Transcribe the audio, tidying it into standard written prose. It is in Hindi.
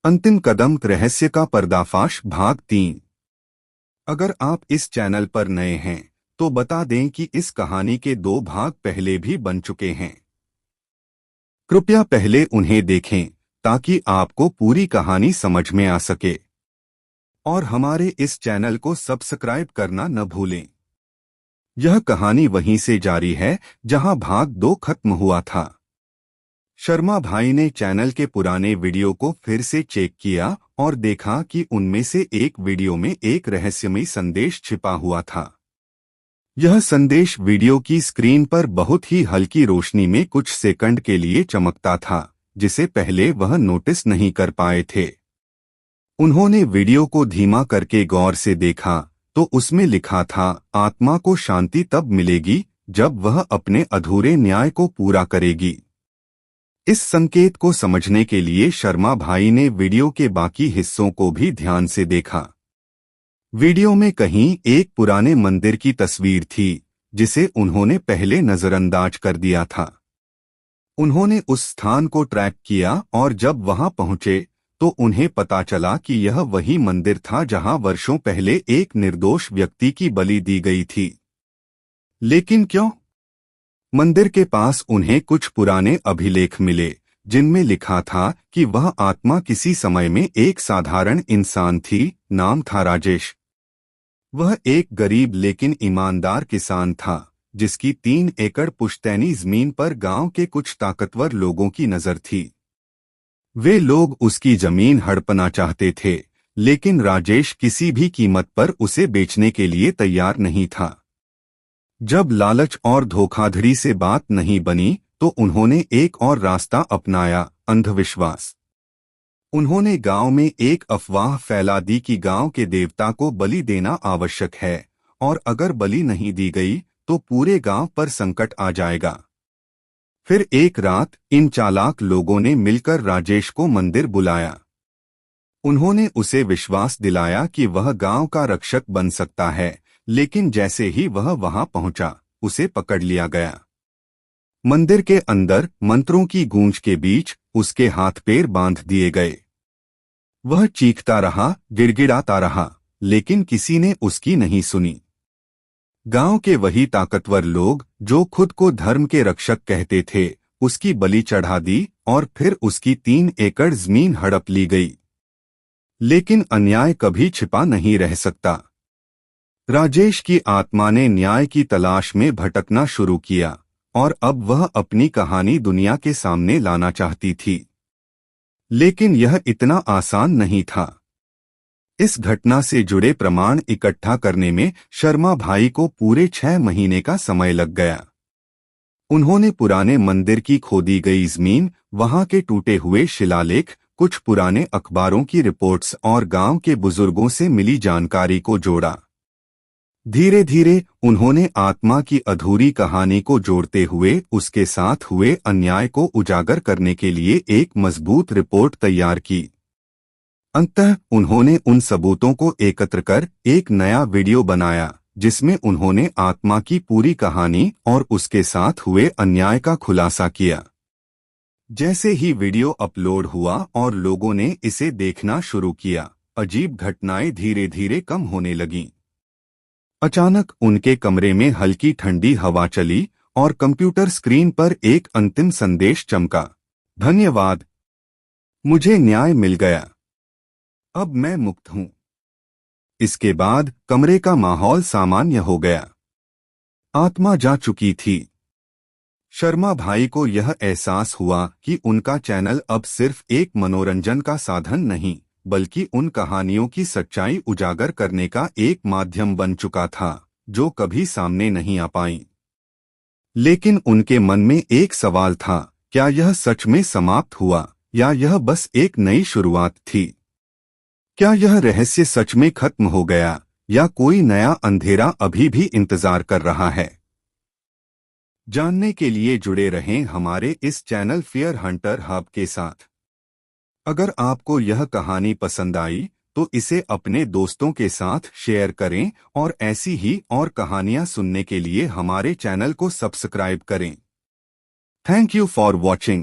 अंतिम कदम रहस्य का पर्दाफाश भाग 3। अगर आप इस चैनल पर नए हैं तो बता दें कि इस कहानी के 2 भाग पहले भी बन चुके हैं। कृपया पहले उन्हें देखें ताकि आपको पूरी कहानी समझ में आ सके और हमारे इस चैनल को सब्सक्राइब करना न भूलें। यह कहानी वहीं से जारी है जहां भाग 2 खत्म हुआ था। शर्मा भाई ने चैनल के पुराने वीडियो को फिर से चेक किया और देखा कि उनमें से एक वीडियो में एक रहस्यमयी संदेश छिपा हुआ था। यह संदेश वीडियो की स्क्रीन पर बहुत ही हल्की रोशनी में कुछ सेकंड के लिए चमकता था, जिसे पहले वह नोटिस नहीं कर पाए थे। उन्होंने वीडियो को धीमा करके गौर से देखा तो उसमें लिखा था, आत्मा को शांति तब मिलेगी जब वह अपने अधूरे न्याय को पूरा करेगी। इस संकेत को समझने के लिए शर्मा भाई ने वीडियो के बाकी हिस्सों को भी ध्यान से देखा। वीडियो में कहीं एक पुराने मंदिर की तस्वीर थी जिसे उन्होंने पहले नजरअंदाज कर दिया था। उन्होंने उस स्थान को ट्रैक किया और जब वहां पहुंचे तो उन्हें पता चला कि यह वही मंदिर था जहां वर्षों पहले एक निर्दोष व्यक्ति की बलि दी गई थी। लेकिन क्यों? मंदिर के पास उन्हें कुछ पुराने अभिलेख मिले जिनमें लिखा था कि वह आत्मा किसी समय में एक साधारण इंसान थी। नाम था राजेश। वह एक गरीब लेकिन ईमानदार किसान था जिसकी 3 एकड़ पुश्तैनी जमीन पर गांव के कुछ ताकतवर लोगों की नजर थी। वे लोग उसकी जमीन हड़पना चाहते थे, लेकिन राजेश किसी भी कीमत पर उसे बेचने के लिए तैयार नहीं था। जब लालच और धोखाधड़ी से बात नहीं बनी तो उन्होंने एक और रास्ता अपनाया, अंधविश्वास। उन्होंने गांव में एक अफवाह फैला दी कि गांव के देवता को बलि देना आवश्यक है और अगर बलि नहीं दी गई तो पूरे गांव पर संकट आ जाएगा। फिर एक रात इन चालाक लोगों ने मिलकर राजेश को मंदिर बुलाया। उन्होंने उसे विश्वास दिलाया कि वह गांव का रक्षक बन सकता है, लेकिन जैसे ही वह वहां पहुंचा उसे पकड़ लिया गया। मंदिर के अंदर मंत्रों की गूंज के बीच उसके हाथ पैर बांध दिए गए। वह चीखता रहा, गिड़गिड़ाता रहा, लेकिन किसी ने उसकी नहीं सुनी। गांव के वही ताकतवर लोग जो खुद को धर्म के रक्षक कहते थे उसकी बलि चढ़ा दी और फिर उसकी 3 एकड़ जमीन हड़प ली गई। लेकिन अन्याय कभी छिपा नहीं रह सकता। राजेश की आत्मा ने न्याय की तलाश में भटकना शुरू किया और अब वह अपनी कहानी दुनिया के सामने लाना चाहती थी। लेकिन यह इतना आसान नहीं था। इस घटना से जुड़े प्रमाण इकट्ठा करने में शर्मा भाई को पूरे 6 महीने का समय लग गया। उन्होंने पुराने मंदिर की खोदी गई जमीन, वहां के टूटे हुए शिलालेख, कुछ पुराने अखबारों की रिपोर्ट्स और गांव के बुजुर्गों से मिली जानकारी को जोड़ा। धीरे धीरे उन्होंने आत्मा की अधूरी कहानी को जोड़ते हुए उसके साथ हुए अन्याय को उजागर करने के लिए एक मजबूत रिपोर्ट तैयार की। अंततः उन्होंने उन सबूतों को एकत्र कर एक नया वीडियो बनाया जिसमें उन्होंने आत्मा की पूरी कहानी और उसके साथ हुए अन्याय का खुलासा किया। जैसे ही वीडियो अपलोड हुआ और लोगों ने इसे देखना शुरू किया, अजीब घटनाएं धीरे धीरे कम होने लगीं। अचानक उनके कमरे में हल्की ठंडी हवा चली और कंप्यूटर स्क्रीन पर एक अंतिम संदेश चमका, धन्यवाद, मुझे न्याय मिल गया, अब मैं मुक्त हूं। इसके बाद कमरे का माहौल सामान्य हो गया। आत्मा जा चुकी थी। शर्मा भाई को यह एहसास हुआ कि उनका चैनल अब सिर्फ एक मनोरंजन का साधन नहीं बल्कि उन कहानियों की सच्चाई उजागर करने का एक माध्यम बन चुका था जो कभी सामने नहीं आ पाई। लेकिन उनके मन में एक सवाल था, क्या यह सच में समाप्त हुआ या यह बस एक नई शुरुआत थी? क्या यह रहस्य सच में खत्म हो गया या कोई नया अंधेरा अभी भी इंतजार कर रहा है? जानने के लिए जुड़े रहें हमारे इस चैनल फियर हंटर हब के साथ। अगर आपको यह कहानी पसंद आई तो इसे अपने दोस्तों के साथ शेयर करें और ऐसी ही और कहानियां सुनने के लिए हमारे चैनल को सब्सक्राइब करें। Thank you for watching.